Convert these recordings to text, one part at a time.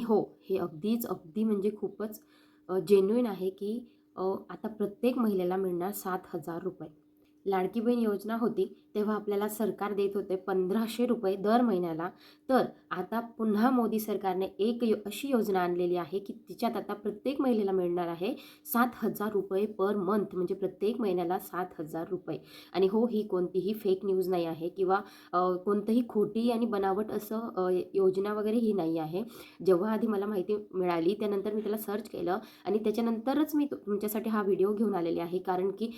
हो, हे अगदी म्हणजे खूपच जेन्युइन आहे, की आता प्रत्येक महिलेला मिळणार ₹7,000. लाडकी बहीण योजना होती, तेव्हा आपल्याला सरकार देत होते ₹1,500 दर महिन्याला. तर आता पुन्हा मोदी सरकारने एक अशी योजना आणलेली आहे, की तिच्यात आता प्रत्येक महिलेला मिळणार आहे ₹7,000 पर मंथ, म्हणजे प्रत्येक महिन्याला ₹7,000. आणि हो, ही कोणतीही फेक न्यूज नाही आहे किंवा कोणतंही खोटी आणि बनावट असं योजना वगैरे ही नाही आहे. जेव्हा आधी मला माहिती मिळाली, त्यानंतर मी त्याला सर्च केलं आणि त्याच्यानंतरच मी तुमच्यासाठी हा व्हिडिओ घेऊन आलेले आहे. कारण की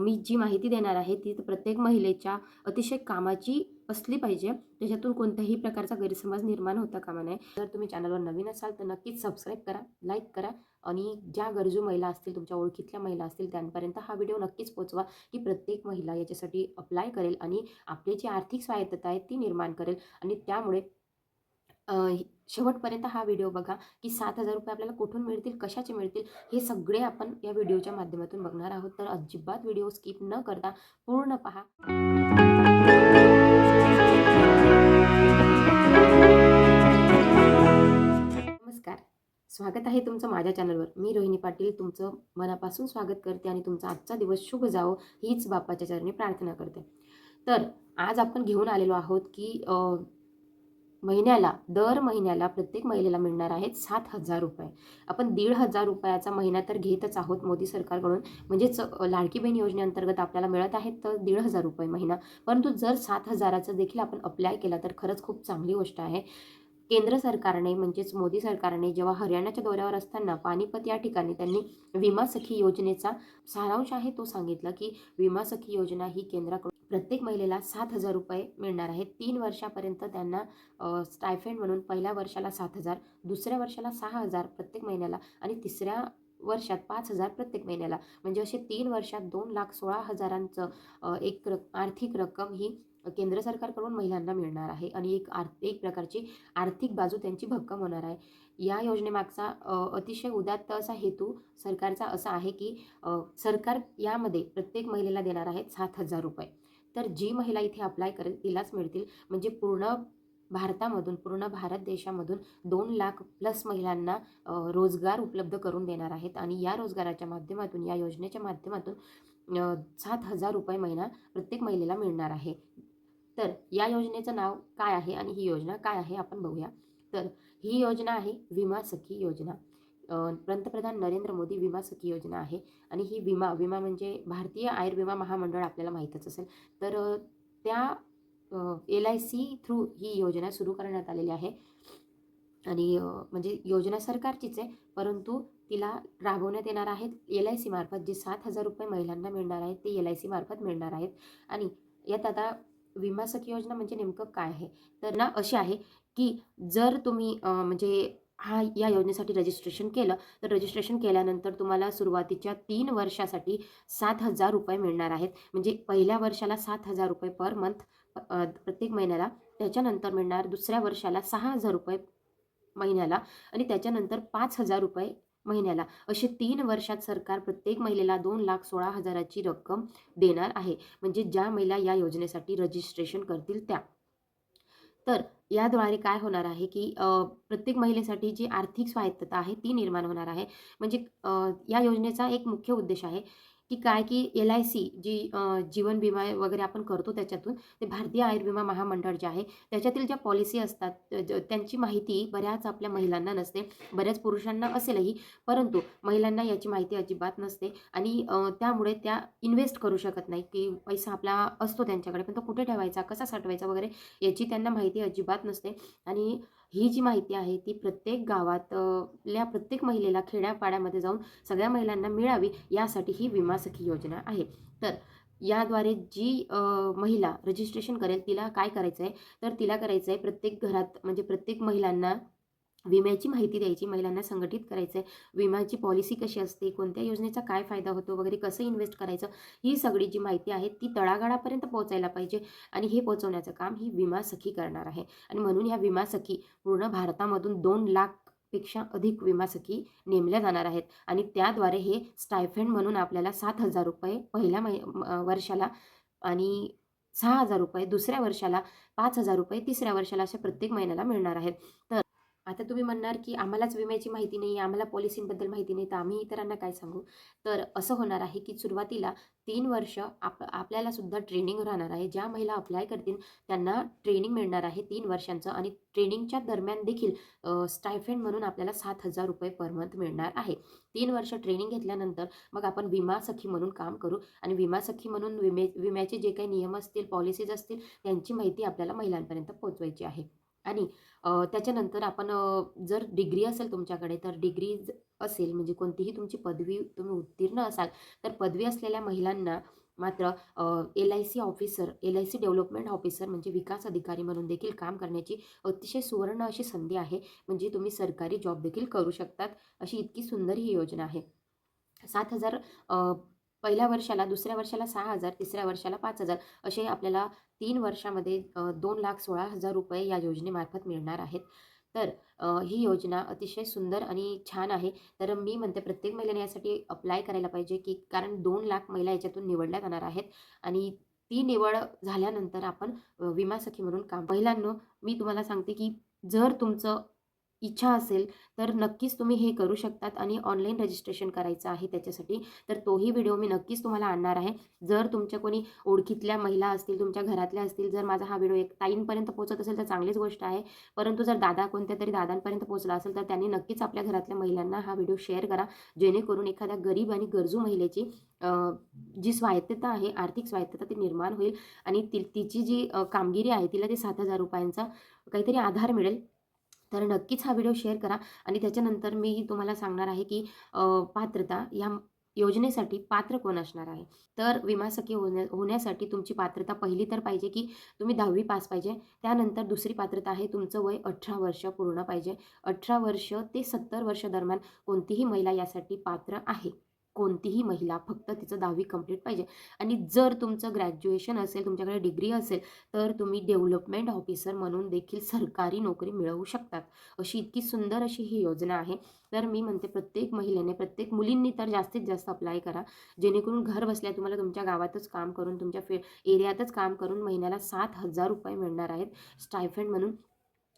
मी जी माहिती देणार आहे ती प्रत्येक महिलेच्या अतिशय कामाची असली पाहिजे. त्याच्यातून कोणत्याही प्रकारचा गैरसमज निर्माण होता कामा नये. जर तुम्ही चॅनलवर नवीन असाल तर नक्कीच सबस्क्राईब करा, लाईक करा आणि ज्या गरजू महिला असतील, तुमच्या ओळखीतल्या महिला असतील, त्यांपर्यंत हा व्हिडिओ नक्कीच पोहोचवा, की प्रत्येक महिला याच्यासाठी अप्लाय करेल आणि आपली जी आर्थिक स्वायत्तता आहे ती निर्माण करेल. आणि त्यामुळे अ, शेवटपर्यंत हा व्हिडिओ बघा, की ₹7,000 आपल्याला कुठून मिळतील, कशाचे मिळतील, हे सगळे आपण या व्हिडिओच्या माध्यमातून बघणार आहोत. तर अजिबात व्हिडिओ स्किप न करता पूर्ण पहा. नमस्कार. स्वागत आहे तुमचं माझ्या चॅनलवर. मी रोहिणी पाटील तुमचं मनापासून स्वागत करते आणि तुमचा आजचा दिवस शुभ जावो हीच बाप्पाच्या चरणी प्रार्थना करते. तर आज आपण घेऊन आलेलो आहोत, की दर महिन्याला प्रत्येक महिलेला मिळणार आहेत ₹7,000. आपण ₹1,500 महिना तर घेतच आहोत मोदी सरकारकडून. म्हणजेच लाडकी बहीण योजनेअंतर्गत आपल्याला मिळत आहेत तर ₹1,500 महिना. परंतु जर 7,000चं देखील आपण अप्लाय केला तर खरंच खूप चांगली गोष्ट आहे. केंद्र सरकारने म्हणजेच मोदी सरकारने जेव्हा हरियाणाच्या दौऱ्यावर असताना पानिपत या ठिकाणी त्यांनी विमा सखी योजनेचा सारांश आहे तो सांगितला, की विमा सखी योजना ही केंद्राकडून प्रत्येक महिलेला ₹7,000 मिळणार आहेत. 3 वर्षापर्यंत त्यांना स्टायफंड म्हणून पहिल्या वर्षाला 7,000, दुसऱ्या वर्षाला 6,000 प्रत्येक महिन्याला आणि तिसऱ्या वर्षात 5,000 प्रत्येक महिन्याला. म्हणजे असे 3 वर्षात 2,16,000चं एक आर्थिक रक्कम ही केंद्र सरकारकडून महिलांना मिळणार आहे आणि एक प्रकारची आर्थिक बाजू त्यांची भक्कम होणार आहे. या योजनेमागचा अतिशय उदात्त असा हेतू सरकारचा असा आहे, की सरकार यामध्ये प्रत्येक महिलेला देणार आहे ₹7,000. तर जी महिला इथे अप्लाय करेल तिलाच मिळतील. म्हणजे पूर्ण भारत देशामधून 2,00,000 प्लस महिलांना रोजगार उपलब्ध करून देणार आहेत आणि या रोजगाराच्या माध्यमातून, या योजनेच्या माध्यमातून ₹7,000 महिना प्रत्येक महिलेला मिळणार आहे. तर या योजनेचं नाव काय आहे आणि ही योजना काय आहे आपण बघूया. तर ही योजना आहे विमा सखी योजना. पंतप्रधान नरेंद्र मोदी विमा सखी योजना आहे आणि ही विमा म्हणजे भारतीय आयुर्विमा महामंडळ आपल्याला माहीतच असेल. तर त्या LIC थ्रू ही योजना सुरू करण्यात आलेली आहे आणि म्हणजे योजना सरकारचीच आहे, परंतु तिला राबवण्यात येणार आहेत LIC मार्फत. जे ₹7,000 महिलांना मिळणार आहेत ते LIC मार्फत मिळणार आहेत. आणि यात आता विमा सखी योजना म्हणजे नेमकं काय आहे? तर ना अशी आहे, की जर तुम्ही म्हणजे या योजनेसाठी रजिस्ट्रेशन केलं, तर रजिस्ट्रेशन केल्यानंतर तुम्हाला सुरुवातीच्या 3 वर्षासाठी ₹7,000 मिळणार आहेत. म्हणजे पहिल्या वर्षाला ₹7,000 पर मंथ प्रत्येक महिन्याला. त्याच्यानंतर मिळणार दुसऱ्या वर्षाला ₹6,000 महिन्याला आणि त्याच्यानंतर ₹5,000 महिन्याला. असे 3 वर्षात सरकार प्रत्येक महिलेला 2,16,000ची रक्कम देणार आहे. म्हणजे ज्या महिला या योजनेसाठी रजिस्ट्रेशन करतील त्या. तर याद्वारे काय होणार आहे, की प्रत्येक महिलेसाठी जी आर्थिक स्वायत्तता आहे ती निर्माण होणार आहे. म्हणजे या योजनेचा एक मुख्य उद्देश आहे, की काय, की LIC जी जीवन विमा वगैरे आपण करतो त्याच्यातून, ते भारतीय आयुर्विमा महामंडळ जे आहे, त्याच्यातील ज्या पॉलिसी असतात त्यांची माहिती बऱ्याच आपल्या महिलांना नसते. बऱ्याच पुरुषांना असेलही, परंतु महिलांना याची माहिती अजिबात नसते आणि त्यामुळे त्या इन्व्हेस्ट करू शकत नाही, की पैसा आपला असतो त्यांच्याकडे, पण तो कुठे ठेवायचा, कसा साठवायचा वगैरे याची त्यांना माहिती अजिबात नसते. आणि ही जी माहिती आहे ती प्रत्येक गावातल्या प्रत्येक महिलेला खेड्यापाड्यामध्ये जाऊन सगळ्या महिलांना मिळावी यासाठी ही विमा सखी योजना आहे. तर याद्वारे जी महिला रजिस्ट्रेशन करेल तिला काय करायचं आहे, तर तिला करायचं आहे प्रत्येक घरात म्हणजे प्रत्येक महिलांना विम्याची माहिती द्यायची, महिलांना संघटित करायचं आहे. विम्याची पॉलिसी कशी असते, कोणत्या योजनेचा काय फायदा होतो वगैरे, कसं इन्व्हेस्ट करायचं, ही सगळी जी माहिती आहे ती तळागाळापर्यंत पोहोचायला पाहिजे आणि हे पोहोचवण्याचं काम ही विमा सखी करणार आहे. आणि म्हणून ह्या विमा सखी पूर्ण भारतामधून 2,00,000 पेक्षा अधिक विमा सखी नेमल्या जाणार आहेत आणि त्याद्वारे हे स्टायफंड म्हणून आपल्याला ₹7,000 पहिल्या वर्षाला आणि ₹6,000 दुसऱ्या वर्षाला, ₹5,000 तिसऱ्या वर्षाला अशा प्रत्येक महिन्याला मिळणार आहेत. तर आता तुम्ही म्हणणार, की आम्हालाच विम्याची माहिती नाही, आम्हाला पॉलिसींबद्दल माहिती नाही, तर आम्ही इतरांना काय सांगू? तर असं होणार आहे, की सुरुवातीला 3 वर्ष आपल्याला सुद्धा ट्रेनिंग राहणार आहे. ज्या महिला अप्लाय करतील त्यांना ट्रेनिंग मिळणार आहे 3 वर्षांचं आणि ट्रेनिंगच्या दरम्यान देखील स्टायफंड म्हणून आपल्याला ₹7,000 पर मंथ मिळणार आहे. 3 वर्ष ट्रेनिंग घेतल्यानंतर मग आपण विमा सखी म्हणून काम करू आणि विमा सखी म्हणून विम्याचे जे काही नियम असतील, पॉलिसीज असतील, त्यांची माहिती आपल्याला महिलांपर्यंत पोहोचवायची आहे. आणि त्याच्यानंतर आपण जर डिग्री असेल तुमच्याकडे तर डिग्री असेल म्हणजे कोणतीही तुमची पदवी तुम्ही उत्तीर्ण असाल तर पदवी असलेल्या महिलांना मात्र LIC officer, LIC development officer म्हणजे विकास अधिकारी म्हणून देखील काम करण्याची अतिशय सुवर्ण अशी संधी आहे. म्हणजे तुम्ही सरकारी जॉब देखील करू शकतात. अशी इतकी सुंदर ही योजना आहे. 7,000 पहिल्या वर्षाला, दुसऱ्या वर्षाला 6,000, तिसऱ्या वर्षाला 5,000 असे आपल्याला 3 वर्षामध्ये ₹2,16,000 या योजनेमार्फत मिळणार आहेत. तर ही योजना अतिशय सुंदर आणि छान आहे. तर मी म्हणते प्रत्येक महिलेने यासाठी अप्लाय करायला पाहिजे, की कारण 2,00,000 महिला याच्यातून निवडल्या जाणार आहेत आणि ती निवड झाल्यानंतर आपण विमा सखी म्हणून काम महिलांनो, मी तुम्हाला सांगते, की जर तुमचं इच्छा असेल, तर नक्कीच तुम्ही हे करू शकतात आणि ऑनलाईन रजिस्ट्रेशन करायचं आहे त्याच्यासाठी. तर तोही व्हिडिओ मी नक्कीच तुम्हाला आणणार आहे. जर तुमच्या कोणी ओळखीतल्या महिला असतील, तुमच्या घरातल्या असतील, जर माझा हा व्हिडिओ एक ताईंपर्यंत पोहोचत असेल तर चांगलीच गोष्ट आहे. परंतु जर कोणत्यातरी दादांपर्यंत पोहोचला असेल, तर त्यांनी नक्कीच आपल्या घरातल्या महिलांना हा व्हिडिओ शेअर करा. जेणेकरून एखाद्या गरीब आणि गरजू महिलेची जी स्वायत्तता आहे, आर्थिक स्वायत्तता ती निर्माण होईल आणि तिची जी कामगिरी आहे, तिला ते ₹7,000 काहीतरी आधार मिळेल. तर नक्कीच हा व्हिडिओ शेअर करा आणि त्याच्यानंतर मी तुम्हाला सांगणार आहे, की पात्रता या योजनेसाठी पात्र कोण असणार आहे. तर विमा सखी होण्यासाठी तुमची पात्रता पहिली तर पाहिजे, की तुम्ही 10वी पास पाहिजे. त्यानंतर दुसरी पात्रता आहे तुमचं वय 18 वर्ष पूर्ण पाहिजे. 18 वर्ष ते 70 वर्ष दरम्यान कोणतीही महिला यासाठी पात्र आहे. कोणतीही महिला फक्त तिचं 10वी कंप्लीट पाहिजे आणि जर तुमचं ग्रॅज्युएशन असेल, तुमच्याकडे डिग्री असेल, तर तुम्ही डेव्हलपमेंट ऑफिसर म्हणून देखील सरकारी नोकरी मिळवू शकतात. अशी इतकी सुंदर अशी ही योजना आहे. तर मी म्हणते प्रत्येक महिलेने, प्रत्येक मुलींनी तर जास्तीत जास्त अप्लाय करा. जेणेकरून घर बसल्या तुम्हाला तुमच्या गावातच काम करून, तुमच्या एरियातच काम करून महिन्याला ₹7,000 मिळणार आहेत स्टायफंड म्हणून.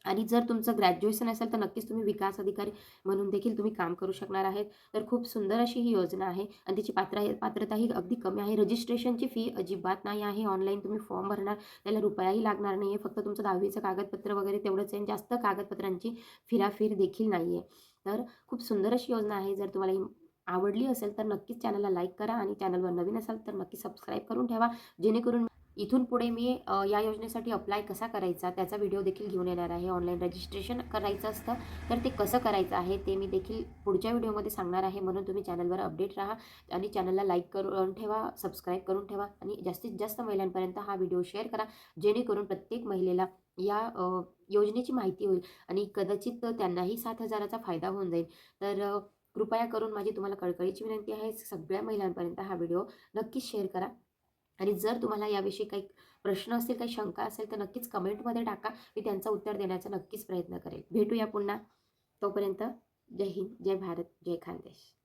आणि जर तुमचं ग्रॅज्युएशन असेल तर नक्कीच तुम्ही विकास अधिकारी म्हणून देखील तुम्ही काम करू शकणार आहेत. तर खूप सुंदर अशी ही योजना आहे आणि त्याची पात्रताही अगदी कमी आहे. रजिस्ट्रेशनची फी अजिबात नाही आहे. ऑनलाईन तुम्ही फॉर्म भरणार, त्याला रुपयाही लागणार नाही आहे. फक्त तुमचं 10वीचं कागदपत्र वगैरे तेवढंच आहे. जास्त कागदपत्रांची फिराफीर देखील नाही आहे. तर खूप सुंदर अशी योजना आहे. जर तुम्हाला ही आवडली असेल तर नक्कीच चॅनलला लाईक करा आणि चॅनलवर नवीन असाल तर नक्की सबस्क्राईब करून ठेवा. जेणेकरून इथून पुढे मी या योजनेसाठी अप्लाय कसा करायचा त्याचा व्हिडिओ देखील घेऊन येणार आहे. ऑनलाईन रजिस्ट्रेशन करायचं असतं तर ते कसं करायचं आहे ते मी देखील पुढच्या व्हिडिओमध्ये सांगणार आहे. म्हणून तुम्ही चॅनलवर अपडेट राहा आणि चॅनलला लाईक करून ठेवा, सबस्क्राईब करून ठेवा आणि जास्तीत जास्त महिलांपर्यंत हा व्हिडिओ शेअर करा. जेणेकरून प्रत्येक महिलेला या योजनेची माहिती होईल आणि कदाचित त्यांनाही 7,000चा फायदा होऊन जाईल. तर कृपया करून माझी तुम्हाला कळकळीची विनंती आहे, सगळ्या महिलांपर्यंत हा व्हिडिओ नक्कीच शेअर करा. आणि जर तुम्हाला याविषयी काही प्रश्न असतील, काही शंका असेल, तर नक्कीच कमेंटमध्ये टाका. मी त्यांचं उत्तर देण्याचा नक्कीच प्रयत्न करेल. भेटूया पुन्हा. तोपर्यंत जय हिंद, जय भारत, जय खानदेश.